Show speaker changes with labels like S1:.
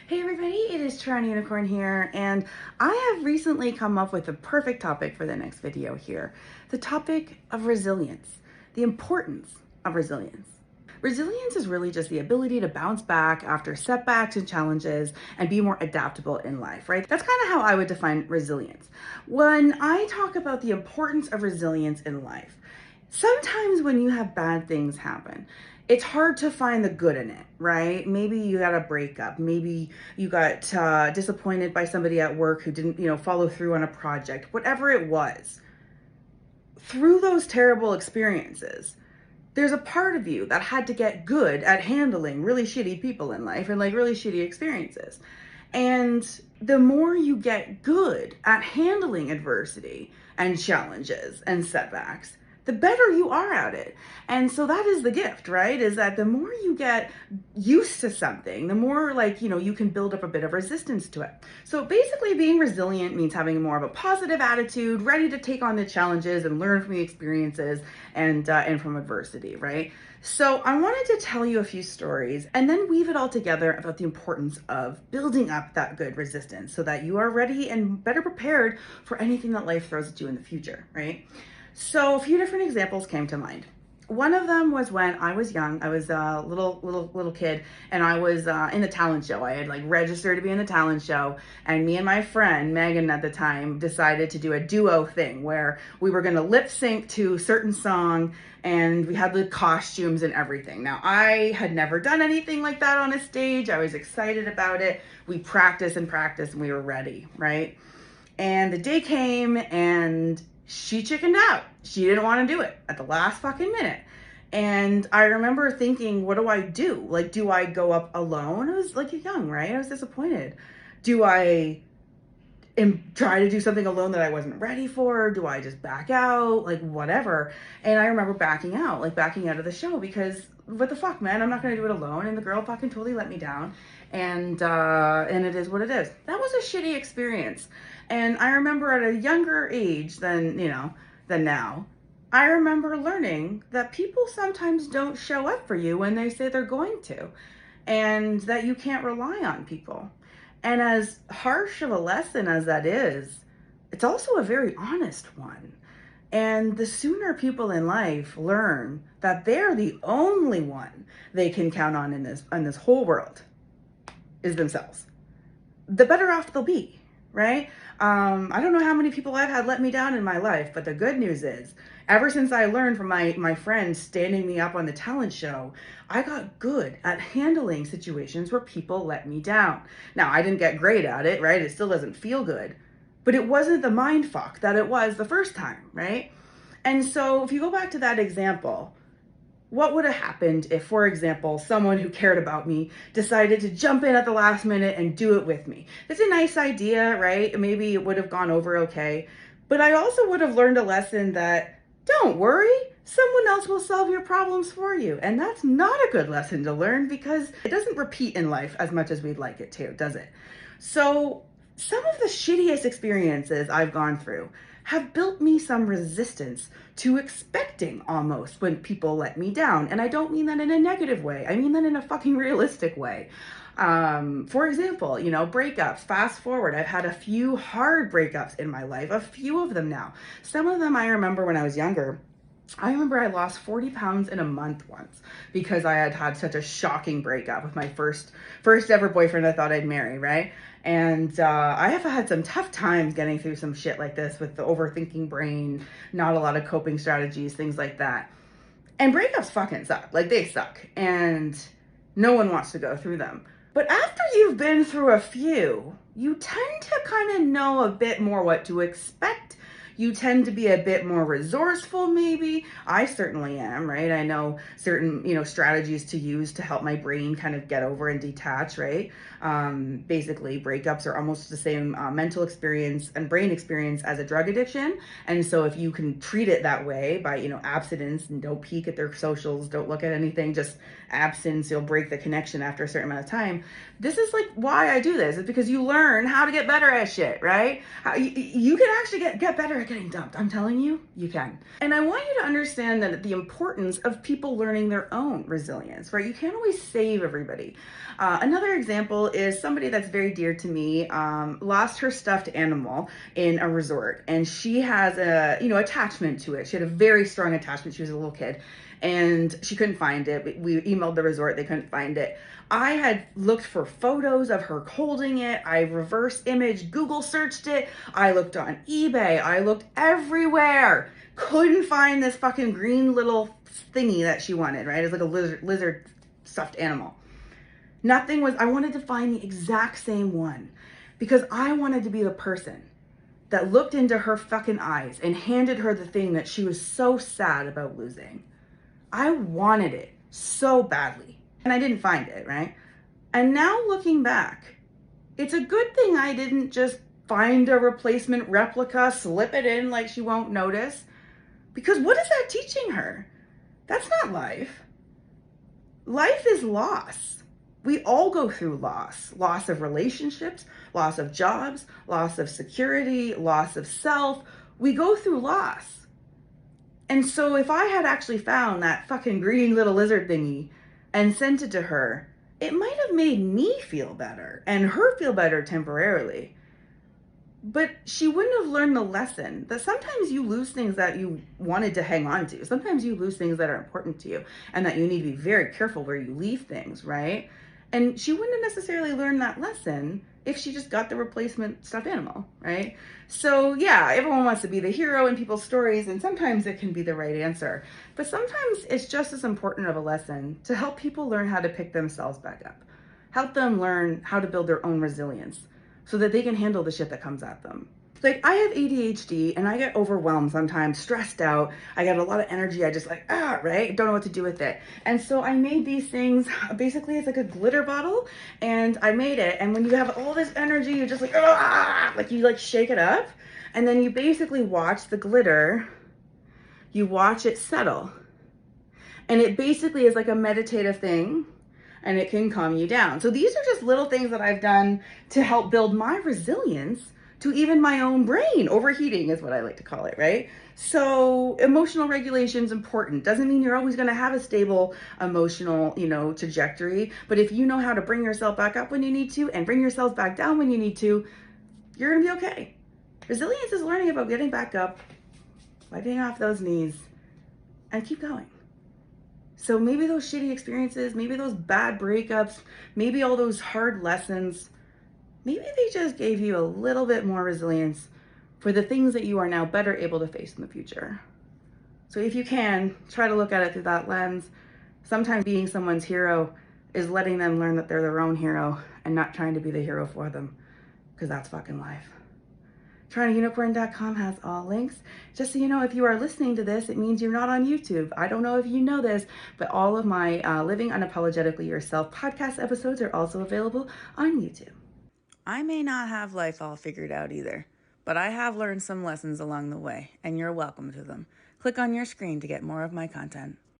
S1: Hey everybody, it is TorontoUnicorn here, and I have recently come up with the perfect topic for the next video here. The topic of resilience, the importance of resilience. Resilience is really just the ability to bounce back after setbacks and challenges and be more adaptable in life, right? That's kind of how I would define resilience. When I talk about the importance of resilience in life, sometimes when you have bad things happen, it's hard to find the good in it, right? Maybe you got a breakup. Maybe you got disappointed by somebody at work who didn't, follow through on a project, whatever it was. Through those terrible experiences, there's a part of you that had to get good at handling really shitty people in life and like really shitty experiences. And the more you get good at handling adversity and challenges and setbacks, the better you are at it. And so that is the gift, right? Is that the more you get used to something, the more you can build up a bit of resistance to it. So basically being resilient means having more of a positive attitude, ready to take on the challenges and learn from the experiences and from adversity, right? So I wanted to tell you a few stories and then weave it all together about the importance of building up that good resistance so that you are ready and better prepared for anything that life throws at you in the future, right? So a few different examples came to mind. One of them was when I was young. I was a little kid, and I was in the talent show. I had registered to be in the talent show, and me and my friend Megan at the time decided to do a duo thing where we were going to lip sync to a certain song, and we had the costumes and everything. Now I had never done anything like that on a stage. I was excited about it. We practiced and practiced, and we were ready, right? And the day came, and she chickened out. She didn't want to do it at the last fucking minute. And I remember thinking, what do I do? Do I go up alone? I was young, right? I was disappointed. Do I try to do something alone that I wasn't ready for? Do I just back out? Whatever. And I remember backing out of the show because what the fuck, man? I'm not going to do it alone. And the girl fucking totally let me down. And it is what it is. That was a shitty experience. And I remember at a younger age than now, I remember learning that people sometimes don't show up for you when they say they're going to, and that you can't rely on people. And as harsh of a lesson as that is, it's also a very honest one. And the sooner people in life learn that they're the only one they can count on in this whole world is themselves, the better off they'll be, right? I don't know how many people I've had let me down in my life, but the good news is, ever since I learned from my friends standing me up on the talent show, I got good at handling situations where people let me down. Now, I didn't get great at it, right? It still doesn't feel good, but it wasn't the mind fuck that it was the first time, right? And so if you go back to that example, what would have happened if, for example, someone who cared about me decided to jump in at the last minute and do it with me? It's a nice idea, right? Maybe it would have gone over okay. But I also would have learned a lesson that don't worry, someone else will solve your problems for you. And that's not a good lesson to learn because it doesn't repeat in life as much as we'd like it to, does it? So some of the shittiest experiences I've gone through have built me some resistance to expecting almost when people let me down. And I don't mean that in a negative way. I mean that in a fucking realistic way. For example, breakups, fast forward, I've had a few hard breakups in my life, a few of them now. Some of them I remember when I was younger. I remember I lost 40 pounds in a month once because I had had such a shocking breakup with my first ever boyfriend I thought I'd marry, right? And I have had some tough times getting through some shit like this with the overthinking brain, not a lot of coping strategies, things like that. And breakups fucking suck. They suck. And no one wants to go through them. But after you've been through a few, you tend to kind of know a bit more what to expect. You tend to be a bit more resourceful, maybe. I certainly am, right? I know certain, strategies to use to help my brain kind of get over and detach, right? Basically, breakups are almost the same mental experience and brain experience as a drug addiction. And so if you can treat it that way by, abstinence and don't peek at their socials, don't look at anything, just abstinence, you'll break the connection after a certain amount of time. This is why I do this. It's because you learn how to get better at shit, right? You can actually get better start getting dumped. I'm telling you, you can. And I want you to understand that the importance of people learning their own resilience, right? You can't always save everybody. Another example is somebody that's very dear to me lost her stuffed animal in a resort, and she has a attachment to it. She had a very strong attachment. She was a little kid, and she couldn't find it. We emailed the resort, they couldn't find it. I had looked for photos of her holding it. I reverse image Google searched it. I looked on eBay. I looked everywhere. Couldn't find this fucking green little thingy that she wanted, right? It's like a lizard stuffed animal. Nothing was, I wanted to find the exact same one because I wanted to be the person that looked into her fucking eyes and handed her the thing that she was so sad about losing. I wanted it so badly and I didn't find it, right? And now looking back, it's a good thing I didn't just find a replacement replica, slip it in like she won't notice, because what is that teaching her? That's not life. Life is loss. We all go through loss. Loss of relationships, loss of jobs, loss of security, loss of self. We go through loss. And so if I had actually found that fucking green little lizard thingy and sent it to her, it might have made me feel better and her feel better temporarily. But she wouldn't have learned the lesson that sometimes you lose things that you wanted to hang on to. Sometimes you lose things that are important to you and that you need to be very careful where you leave things, right? And she wouldn't have necessarily learned that lesson if she just got the replacement stuffed animal, right? So yeah, everyone wants to be the hero in people's stories, and sometimes it can be the right answer. But sometimes it's just as important of a lesson to help people learn how to pick themselves back up. Help them learn how to build their own resilience so that they can handle the shit that comes at them. Like, I have ADHD and I get overwhelmed sometimes, stressed out. I get a lot of energy. I just right? Don't know what to do with it. And so I made these things. Basically, it's like a glitter bottle, and I made it. And when you have all this energy, you just you shake it up, and then you basically watch the glitter, you watch it settle. And it basically is like a meditative thing, and it can calm you down. So these are just little things that I've done to help build my resilience to even my own brain. Overheating is what I like to call it, right? So emotional regulation is important. Doesn't mean you're always going to have a stable emotional, trajectory. But if you know how to bring yourself back up when you need to and bring yourself back down when you need to, you're going to be okay. Resilience is learning about getting back up, wiping off those knees, and keep going. So maybe those shitty experiences, maybe those bad breakups, maybe all those hard lessons, maybe they just gave you a little bit more resilience for the things that you are now better able to face in the future. So if you can, try to look at it through that lens. Sometimes being someone's hero is letting them learn that they're their own hero and not trying to be the hero for them, because that's fucking life. TorontoUnicorn.com has all links. Just so you know, if you are listening to this, it means you're not on YouTube. I don't know if you know this, but all of my Living Unapologetically Yourself podcast episodes are also available on YouTube. I may not have life all figured out either, but I have learned some lessons along the way, and you're welcome to them. Click on your screen to get more of my content.